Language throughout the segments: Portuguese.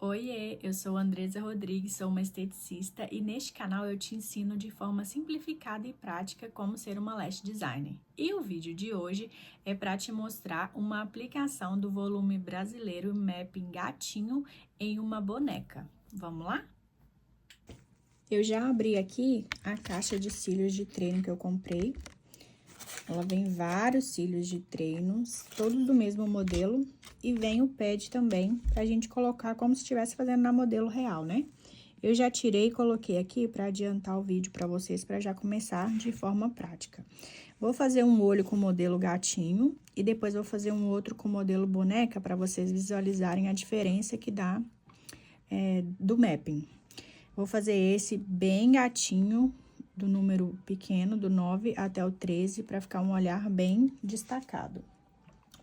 Oiê, eu sou Andresa Rodrigues, sou uma esteticista e neste canal eu te ensino de forma simplificada e prática como ser uma lash designer. E o vídeo de hoje é para te mostrar uma aplicação do volume brasileiro Mapping Gatinho em uma boneca. Vamos lá? Eu já abri aqui a caixa de cílios de treino que eu comprei. Ela vem vários cílios de treinos, todos do mesmo modelo, e vem o pad também, pra gente colocar como se estivesse fazendo na modelo real, né? Eu já tirei e coloquei aqui pra adiantar o vídeo pra vocês, pra já começar de forma prática. Vou fazer um olho com o modelo gatinho, e depois vou fazer um outro com o modelo boneca, pra vocês visualizarem a diferença que dá do mapping. Vou fazer esse bem gatinho, do número pequeno, do 9 até o 13, para ficar um olhar bem destacado.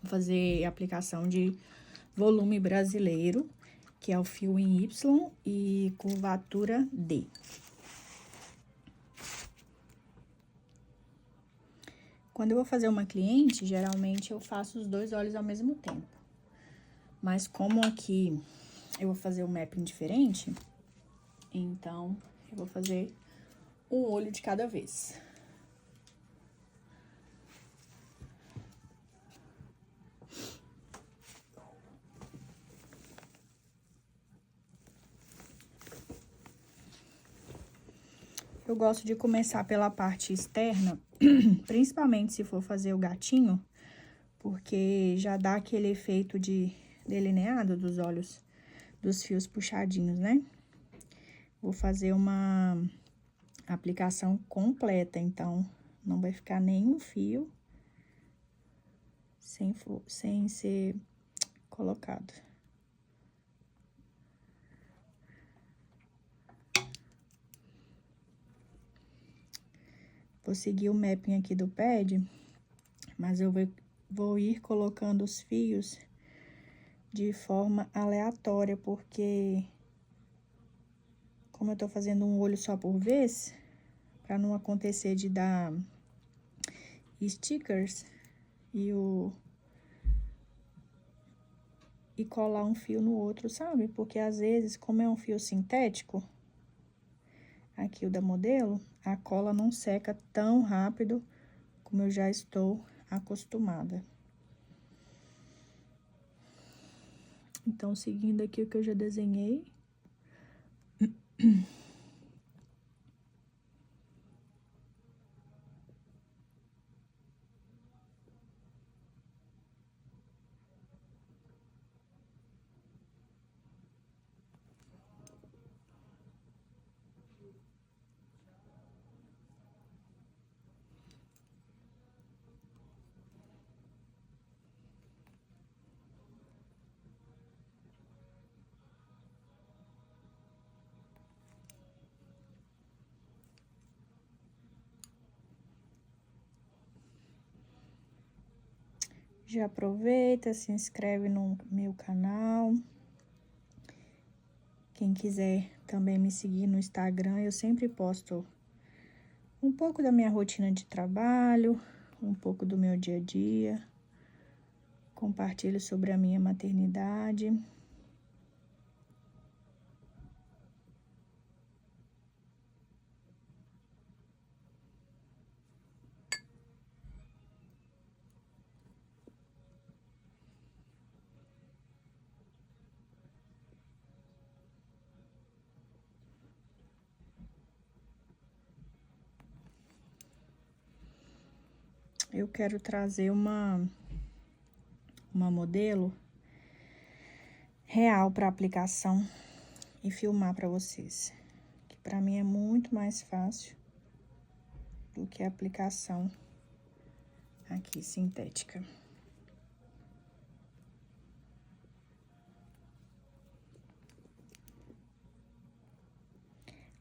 Vou fazer a aplicação de volume brasileiro, que é o fio em Y e curvatura D. Quando eu vou fazer uma cliente, geralmente eu faço os dois olhos ao mesmo tempo. Mas como aqui eu vou fazer um mapping diferente, então eu vou fazer um olho de cada vez. Eu gosto de começar pela parte externa, principalmente se for fazer o gatinho, porque já dá aquele efeito de delineado dos olhos, dos fios puxadinhos, né? Vou fazer uma aplicação completa, então não vai ficar nenhum fio sem ser colocado. Vou seguir o mapping aqui do pad, mas eu vou ir colocando os fios de forma aleatória, porque como eu tô fazendo um olho só por vez, pra não acontecer de dar stickers e colar um fio no outro, sabe? Porque às vezes, como é um fio sintético, aqui o da modelo, a cola não seca tão rápido como eu já estou acostumada. Então, seguindo aqui o que eu já desenhei. Já aproveita, se inscreve no meu canal. Quem quiser também me seguir no Instagram, eu sempre posto um pouco da minha rotina de trabalho, um pouco do meu dia a dia. Compartilho sobre a minha maternidade. Eu quero trazer uma modelo real para aplicação e filmar para vocês. Que para mim é muito mais fácil do que a aplicação aqui sintética.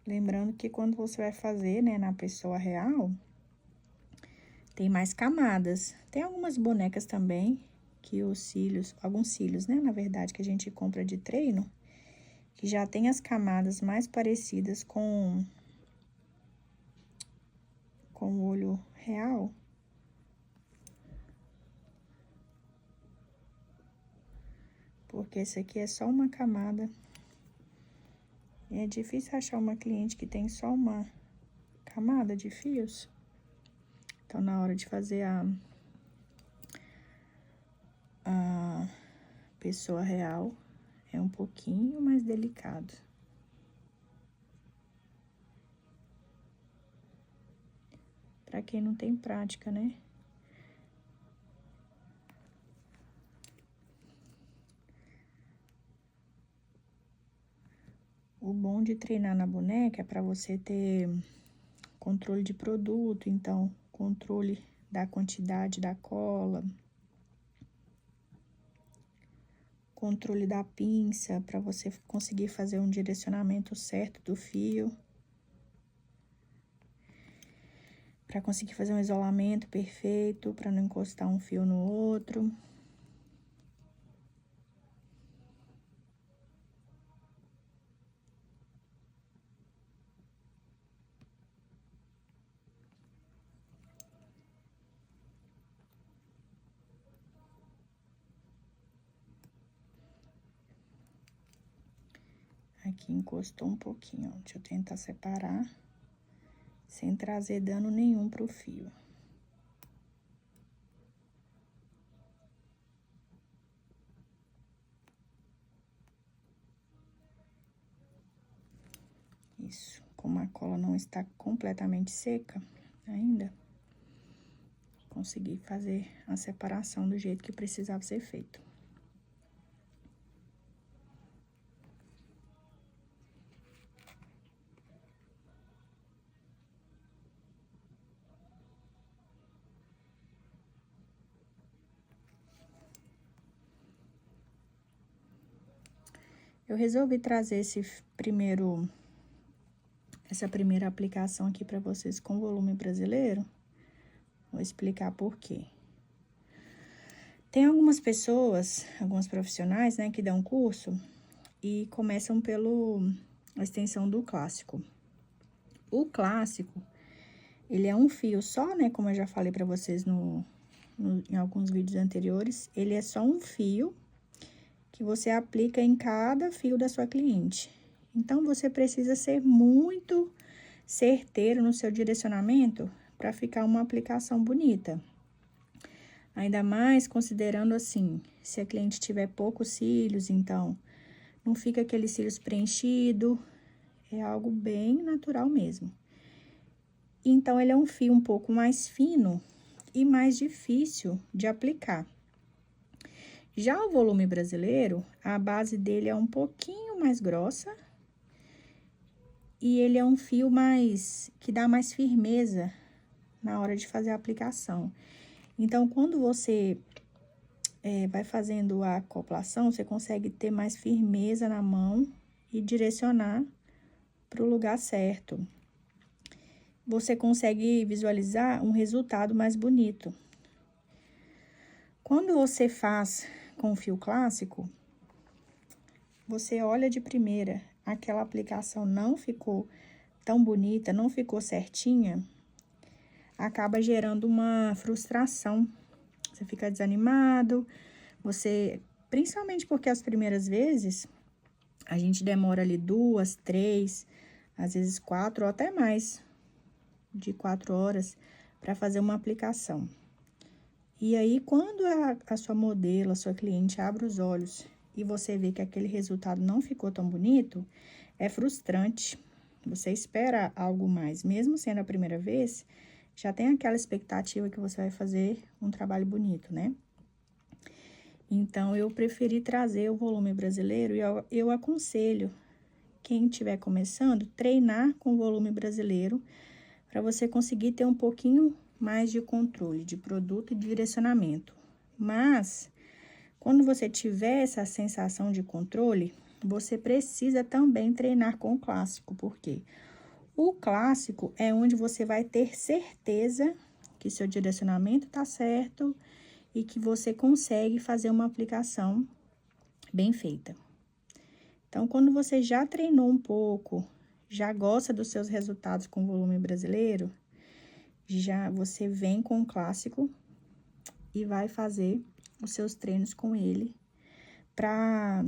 Lembrando que quando você vai fazer, né, na pessoa real, tem mais camadas. Tem algumas bonecas também que os cílios, alguns cílios, né, na verdade, que a gente compra de treino, que já tem as camadas mais parecidas com o olho real. Porque esse aqui é só uma camada E é difícil achar uma cliente que tem só uma camada de fios. Então, na hora de fazer a pessoa real, é um pouquinho mais delicado. Pra quem não tem prática, né? O bom de treinar na boneca é para você ter controle de produto, então, controle da quantidade da cola, controle da pinça, para você conseguir fazer um direcionamento certo do fio, para conseguir fazer um isolamento perfeito, para não encostar um fio no outro. Aqui encostou um pouquinho, ó. Deixa eu tentar separar, sem trazer dano nenhum pro fio. Isso, como a cola não está completamente seca ainda, consegui fazer a separação do jeito que precisava ser feito. Eu resolvi trazer essa primeira aplicação aqui para vocês com volume brasileiro. Vou explicar por quê. Tem algumas pessoas, alguns profissionais, né, que dão curso e começam a extensão do clássico. O clássico, ele é um fio só, né, como eu já falei para vocês em alguns vídeos anteriores, ele é só um fio que você aplica em cada fio da sua cliente. Então, você precisa ser muito certeiro no seu direcionamento para ficar uma aplicação bonita. Ainda mais considerando assim, se a cliente tiver poucos cílios, então, não fica aqueles cílios preenchido, é algo bem natural mesmo. Então, ele é um fio um pouco mais fino e mais difícil de aplicar. Já o volume brasileiro, a base dele é um pouquinho mais grossa e ele é um fio que dá mais firmeza na hora de fazer a aplicação. Então, quando você vai fazendo a acoplação, você consegue ter mais firmeza na mão e direcionar para o lugar certo. Você consegue visualizar um resultado mais bonito. Quando você faz com fio clássico, você olha de primeira, aquela aplicação não ficou tão bonita, não ficou certinha, acaba gerando uma frustração. Você fica desanimado, principalmente porque as primeiras vezes, a gente demora ali 2, 3, às vezes 4 ou até mais de 4 horas para fazer uma aplicação. E aí, quando a sua modelo, a sua cliente abre os olhos e você vê que aquele resultado não ficou tão bonito, é frustrante. Você espera algo mais, mesmo sendo a primeira vez, já tem aquela expectativa que você vai fazer um trabalho bonito, né? Então, eu preferi trazer o volume brasileiro e eu aconselho quem estiver começando, treinar com o volume brasileiro para você conseguir ter um pouquinho mais de controle de produto e de direcionamento. Mas, quando você tiver essa sensação de controle, você precisa também treinar com o clássico, porque o clássico é onde você vai ter certeza que seu direcionamento tá certo e que você consegue fazer uma aplicação bem feita. Então, quando você já treinou um pouco, já gosta dos seus resultados com volume brasileiro, já você vem com o clássico e vai fazer os seus treinos com ele para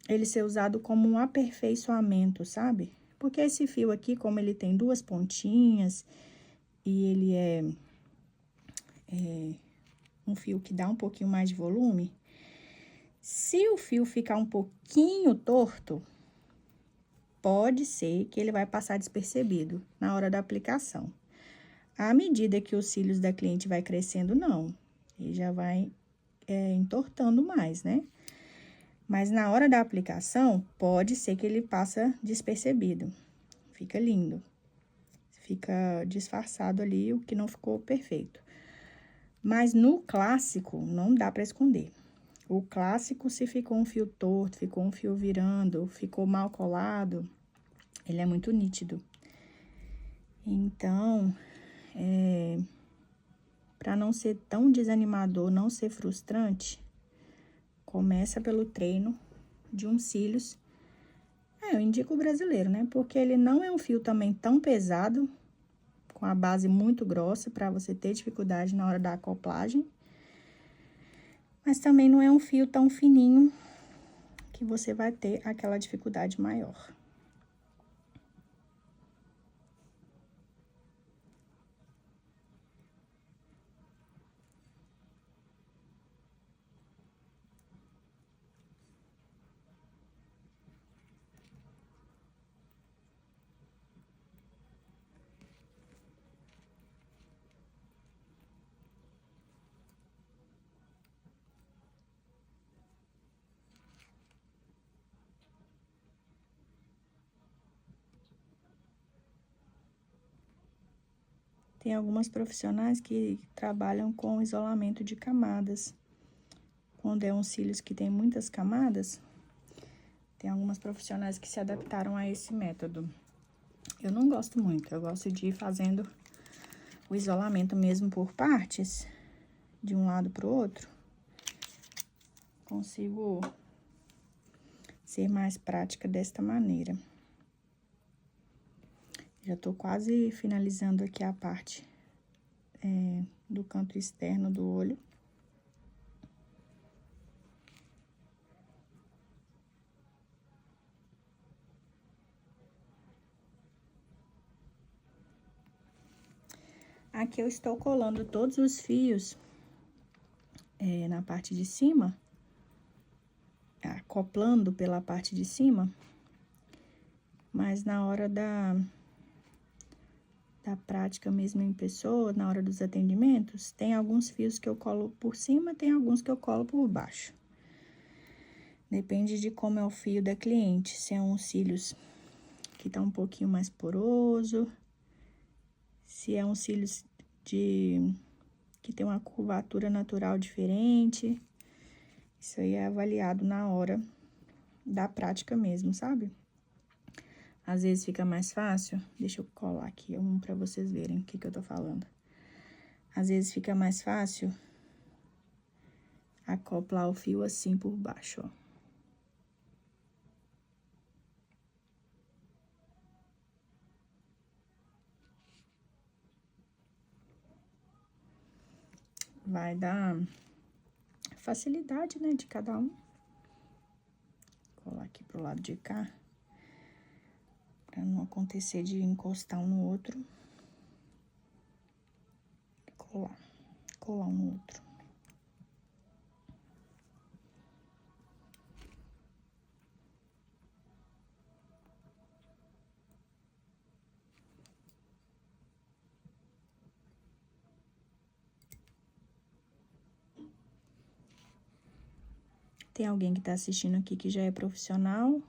ele ser usado como um aperfeiçoamento, sabe? Porque esse fio aqui, como ele tem duas pontinhas e ele é um fio que dá um pouquinho mais de volume, se o fio ficar um pouquinho torto, pode ser que ele vai passar despercebido na hora da aplicação. À medida que os cílios da cliente vai crescendo, não. Ele já vai entortando mais, né? Mas na hora da aplicação, pode ser que ele passa despercebido. Fica lindo. Fica disfarçado ali o que não ficou perfeito. Mas no clássico, não dá para esconder. O clássico, se ficou um fio torto, ficou um fio virando, ficou mal colado, ele é muito nítido. Então, para não ser tão desanimador, não ser frustrante, começa pelo treino de uns cílios. Eu indico o brasileiro, né? Porque ele não é um fio também tão pesado, com a base muito grossa, para você ter dificuldade na hora da acoplagem. Mas também não é um fio tão fininho que você vai ter aquela dificuldade maior. Tem algumas profissionais que trabalham com isolamento de camadas. Quando é uns cílios que tem muitas camadas, tem algumas profissionais que se adaptaram a esse método. Eu não gosto muito, eu gosto de ir fazendo o isolamento mesmo por partes, de um lado pro outro. Consigo ser mais prática desta maneira. Já tô quase finalizando aqui a parte do canto externo do olho. Aqui eu estou colando todos os fios na parte de cima, acoplando pela parte de cima, mas na hora da prática mesmo em pessoa, na hora dos atendimentos, tem alguns fios que eu colo por cima, tem alguns que eu colo por baixo. Depende de como é o fio da cliente, se é um cílios que tá um pouquinho mais poroso, se é um cílios que tem uma curvatura natural diferente. Isso aí é avaliado na hora da prática mesmo, sabe? Às vezes fica mais fácil, deixa eu colar aqui um pra vocês verem o que eu tô falando. Às vezes fica mais fácil acoplar o fio assim por baixo, ó. Vai dar facilidade, né, de cada um. Vou colar aqui pro lado de cá, pra não acontecer de encostar um no outro. Colar um no outro. Tem alguém que tá assistindo aqui que já é profissional?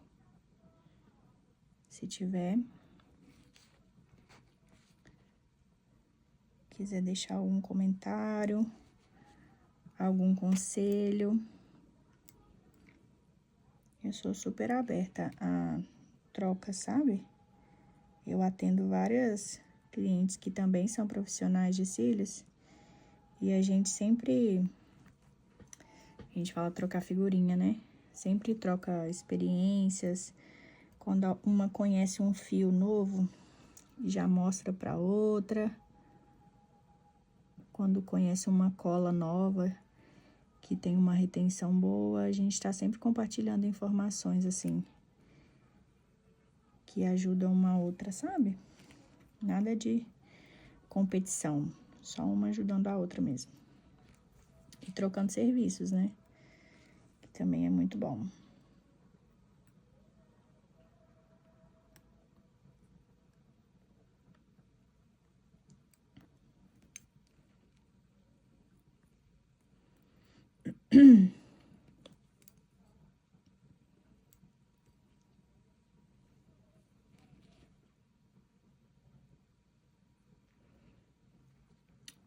Se tiver, quiser deixar algum comentário, algum conselho, eu sou super aberta a troca, sabe? Eu atendo várias clientes que também são profissionais de cílios e a gente sempre, a gente fala trocar figurinha, né? Sempre troca experiências. Quando uma conhece um fio novo, já mostra para outra. Quando conhece uma cola nova, que tem uma retenção boa. A gente tá sempre compartilhando informações, assim, que ajudam uma a outra, sabe? Nada de competição, só uma ajudando a outra mesmo. E trocando serviços, né? Que também é muito bom.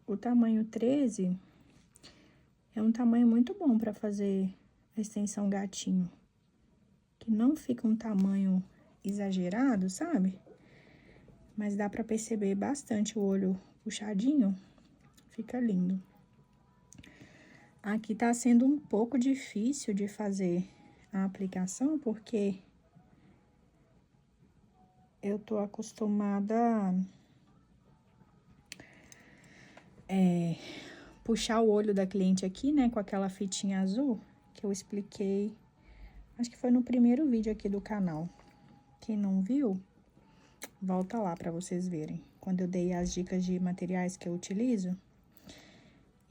O tamanho 13 é um tamanho muito bom para fazer a extensão gatinho. Que não fica um tamanho exagerado, sabe? Mas dá para perceber bastante o olho puxadinho. Fica lindo. Aqui tá sendo um pouco difícil de fazer a aplicação, porque eu tô acostumada a puxar o olho da cliente aqui, né, com aquela fitinha azul, que eu expliquei, acho que foi no primeiro vídeo aqui do canal. Quem não viu, volta lá pra vocês verem, quando eu dei as dicas de materiais que eu utilizo.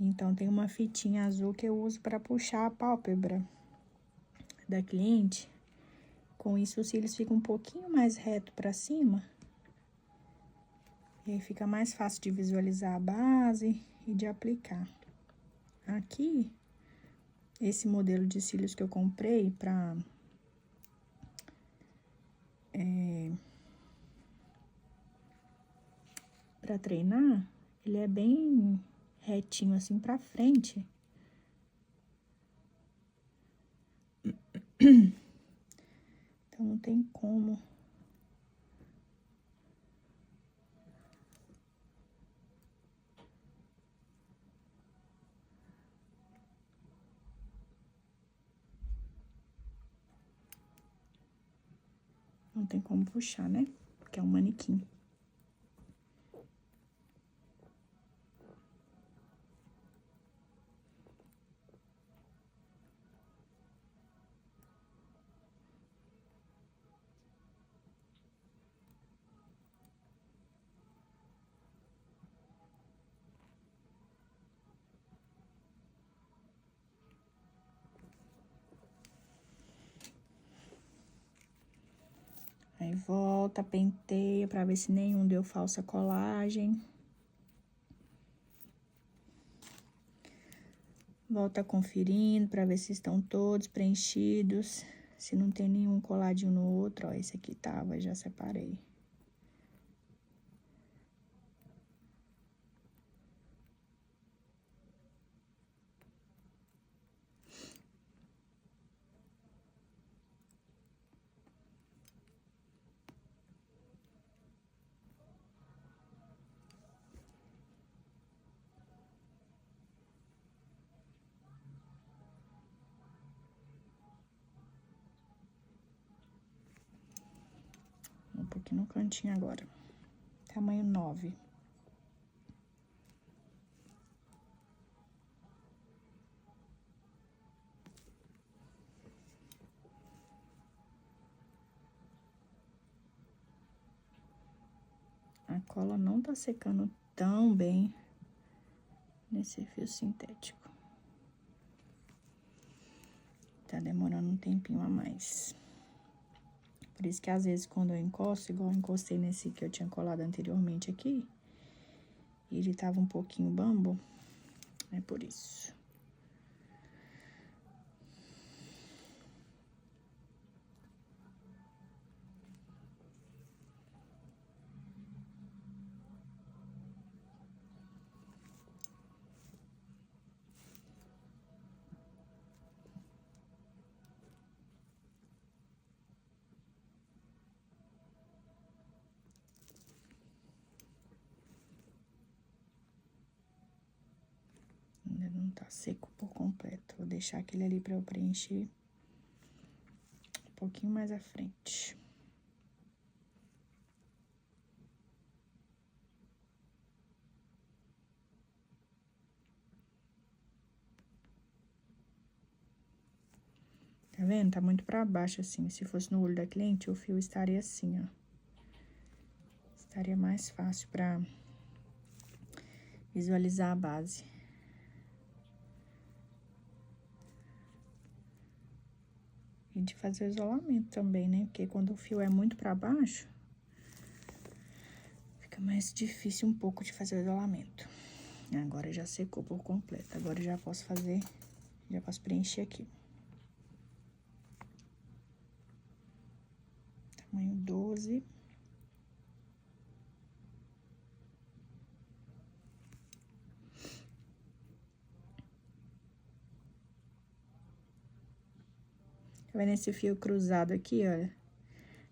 Então, tem uma fitinha azul que eu uso pra puxar a pálpebra da cliente. Com isso, os cílios ficam um pouquinho mais reto pra cima. E aí, fica mais fácil de visualizar a base e de aplicar. Aqui, esse modelo de cílios que eu comprei pra treinar, ele é bem retinho, assim, pra frente. Então, não tem como. Não tem como puxar, né? Porque é um manequim. Aí, volta, penteia pra ver se nenhum deu falsa colagem. Volta conferindo pra ver se estão todos preenchidos. Se não tem nenhum coladinho no outro, ó, esse aqui tava, já separei. Um pouquinho no cantinho agora. Tamanho 9. A cola não tá secando tão bem nesse fio sintético. Tá demorando um tempinho a mais. Por isso que, às vezes, quando eu encosto, igual eu encostei nesse que eu tinha colado anteriormente aqui, e ele tava um pouquinho bambo, é por isso. Ainda não tá seco por completo. Vou deixar aquele ali pra eu preencher um pouquinho mais à frente. Tá vendo? Tá muito pra baixo, assim. Se fosse no olho da cliente, o fio estaria assim, ó. Estaria mais fácil pra visualizar a base. E de fazer o isolamento também, né? Porque quando o fio é muito pra baixo, fica mais difícil um pouco de fazer o isolamento. Agora já secou por completo. Agora eu já posso fazer, já posso preencher aqui. Tamanho 12. Tá vendo esse fio cruzado aqui, olha?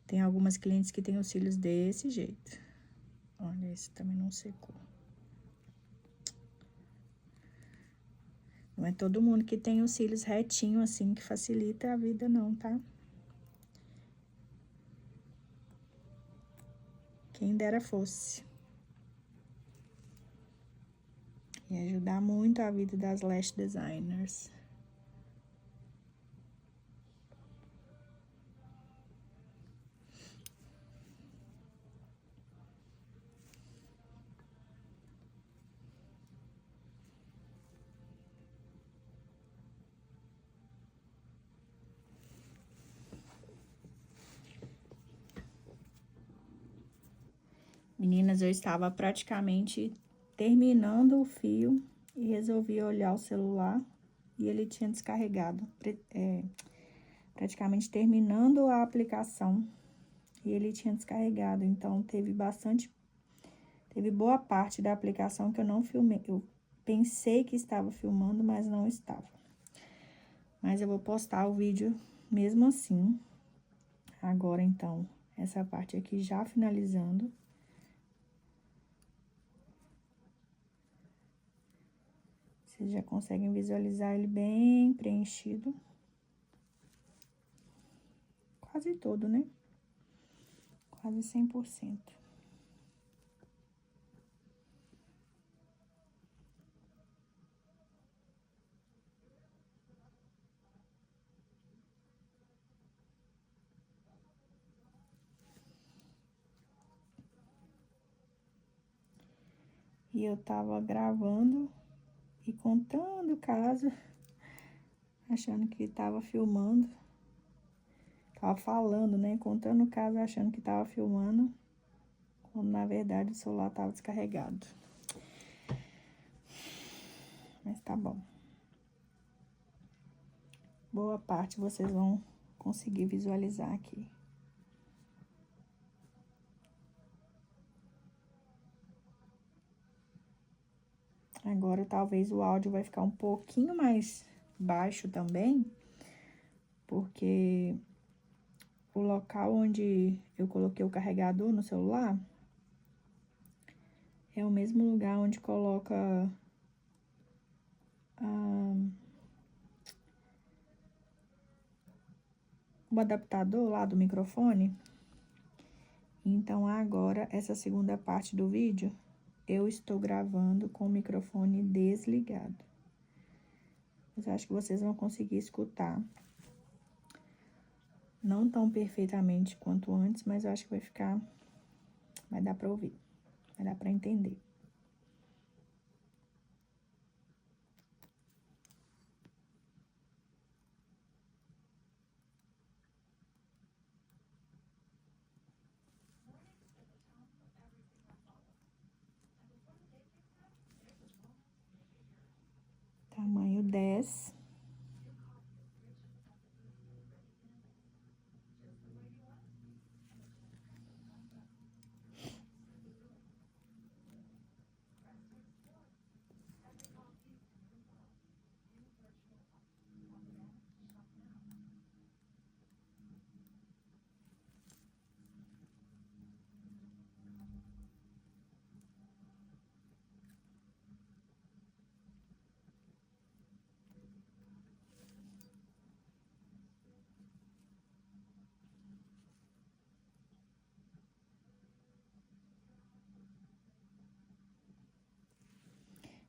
Tem algumas clientes que tem os cílios desse jeito. Olha, esse também não secou. Não é todo mundo que tem os cílios retinho assim que facilita a vida não, tá? Quem dera fosse. Ia ajudar muito a vida das lash designers. Meninas, eu estava praticamente terminando o fio e resolvi olhar o celular e ele tinha descarregado. Praticamente terminando a aplicação e ele tinha descarregado. Então, teve boa parte da aplicação que eu não filmei. Eu pensei que estava filmando, mas não estava. Mas eu vou postar o vídeo mesmo assim. Agora, então, essa parte aqui já finalizando. Vocês já conseguem visualizar ele bem preenchido. Quase todo, né? Quase 100%. E eu tava gravando e contando o caso, achando que tava filmando. Tava falando, né? Contando o caso, achando que tava filmando, quando na verdade o celular tava descarregado. Mas tá bom. Boa parte vocês vão conseguir visualizar aqui. Agora, talvez o áudio vai ficar um pouquinho mais baixo também, porque o local onde eu coloquei o carregador no celular é o mesmo lugar onde coloca o adaptador lá do microfone. Então, agora, essa segunda parte do vídeo, eu estou gravando com o microfone desligado. Mas eu acho que vocês vão conseguir escutar. Não tão perfeitamente quanto antes, mas eu acho que vai dar pra ouvir, vai dar pra entender. Tamanho 10.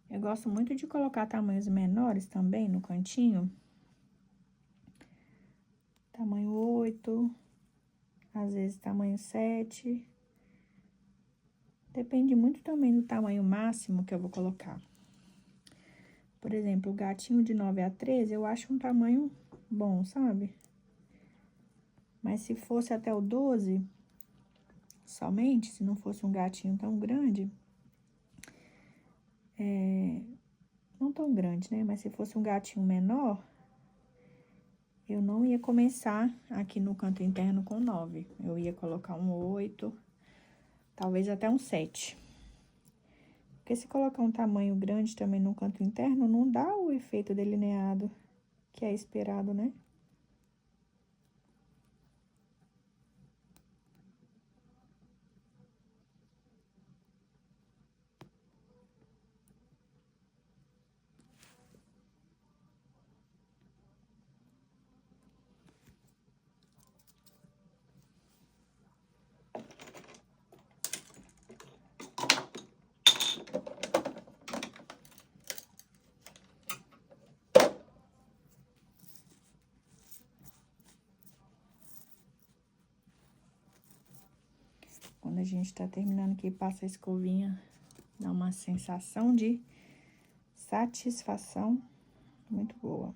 Eu gosto muito de colocar tamanhos menores também no cantinho, 8, às vezes tamanho 7. Depende muito também do tamanho máximo que eu vou colocar. Por exemplo, o gatinho de 9 a 13, eu acho um tamanho bom, sabe? Mas se fosse até o 12, somente, se não fosse um gatinho tão grande, não tão grande, né? Mas se fosse um gatinho menor, eu não ia começar aqui no canto interno com 9. Eu ia colocar um 8, talvez até um 7. Porque se colocar um tamanho grande também no canto interno, não dá o efeito delineado que é esperado, né? Quando a gente tá terminando aqui, passa a escovinha, dá uma sensação de satisfação muito boa.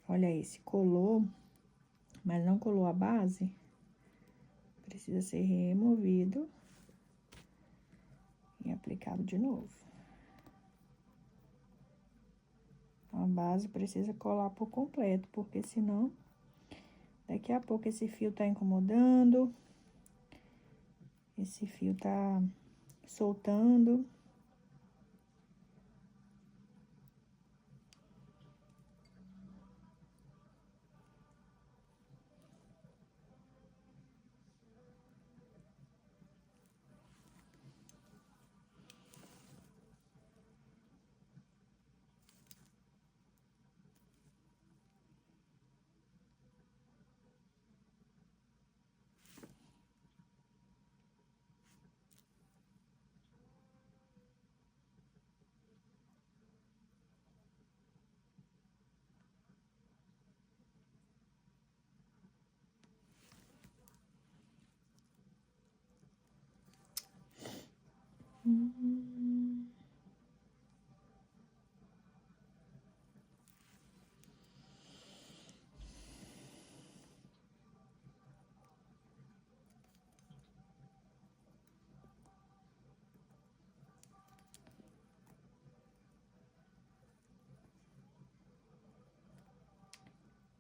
Olha aí, se colou, mas não colou a base, precisa ser removido e aplicado de novo. A base precisa colar por completo, porque senão, daqui a pouco esse fio tá incomodando, esse fio tá soltando.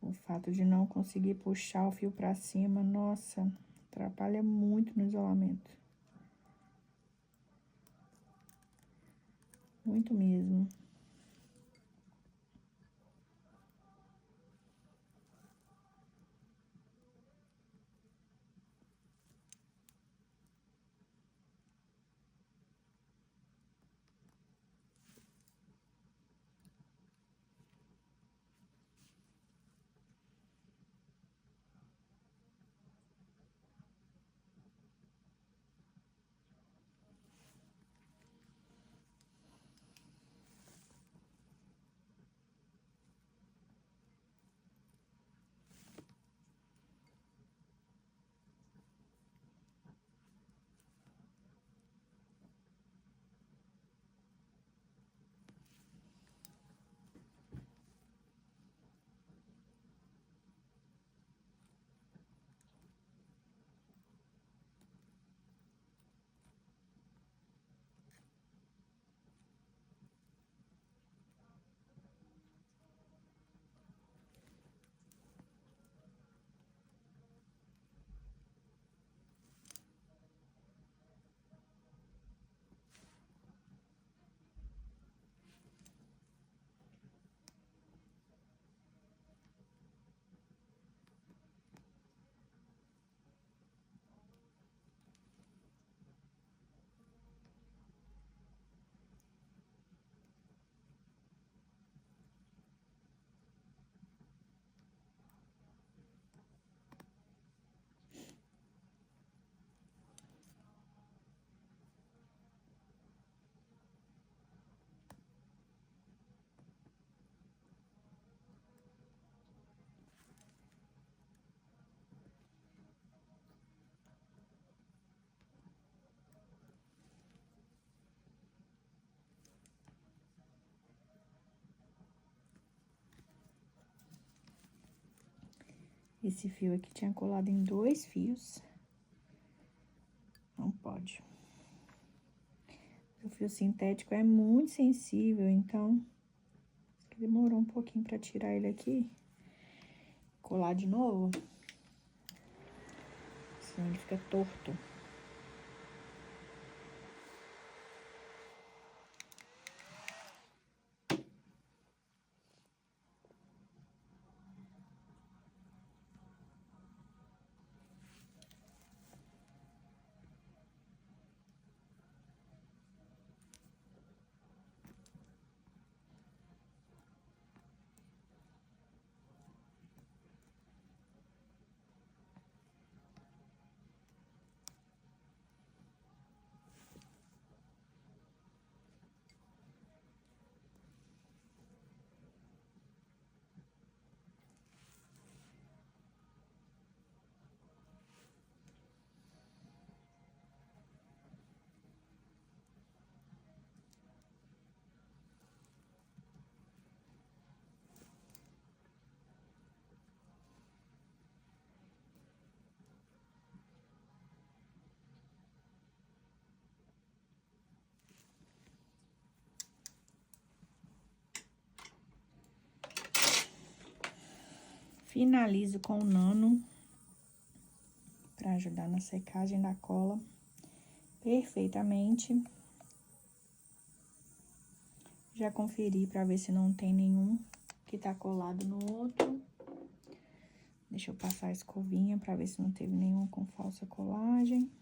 O fato de não conseguir puxar o fio pra cima, nossa, atrapalha muito no isolamento. Muito mesmo. Esse fio aqui tinha colado em 2 fios. Não pode. O fio sintético é muito sensível, então demorou um pouquinho pra tirar ele aqui. Colar de novo. Senão ele fica torto. Finalizo com o nano para ajudar na secagem da cola perfeitamente. Já conferi para ver se não tem nenhum que tá colado no outro. Deixa eu passar a escovinha para ver se não teve nenhum com falsa colagem.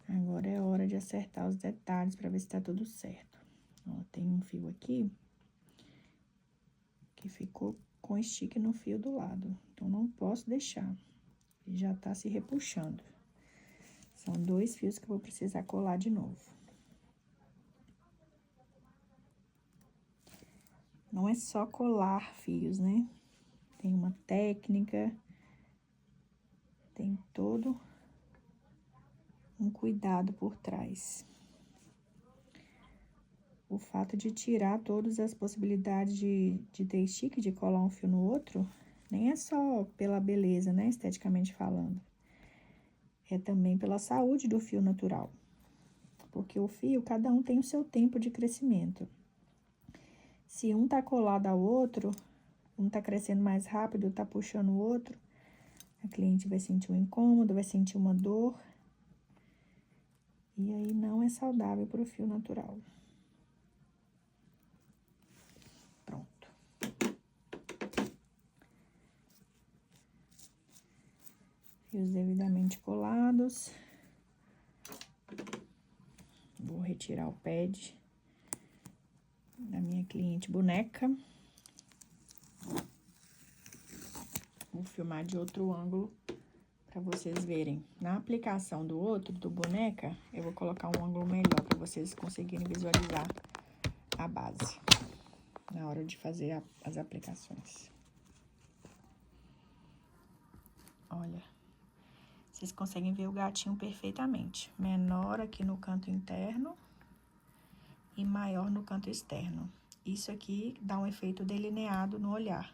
Agora é hora de acertar os detalhes para ver se tá tudo certo. Ó, tem um fio aqui que ficou com stick no fio do lado, então não posso deixar. Ele já tá se repuxando. São 2 fios que eu vou precisar colar de novo. Não é só colar fios, né? Tem uma técnica, tem todo um cuidado por trás. O fato de tirar todas as possibilidades de ter stick, de colar um fio no outro, nem é só pela beleza, né, esteticamente falando. É também pela saúde do fio natural. Porque o fio, cada um tem o seu tempo de crescimento. Se um tá colado ao outro, um tá crescendo mais rápido, tá puxando o outro, a cliente vai sentir um incômodo, vai sentir uma dor. E aí não é saudável para o fio natural. Pronto. Fios devidamente colados. Vou retirar o pad da minha cliente boneca. Vou filmar de outro ângulo para vocês verem. Na aplicação do outro, do boneca, eu vou colocar um ângulo melhor para vocês conseguirem visualizar a base na hora de fazer as aplicações. Olha, vocês conseguem ver o gatinho perfeitamente. Menor aqui no canto interno e maior no canto externo. Isso aqui dá um efeito delineado no olhar.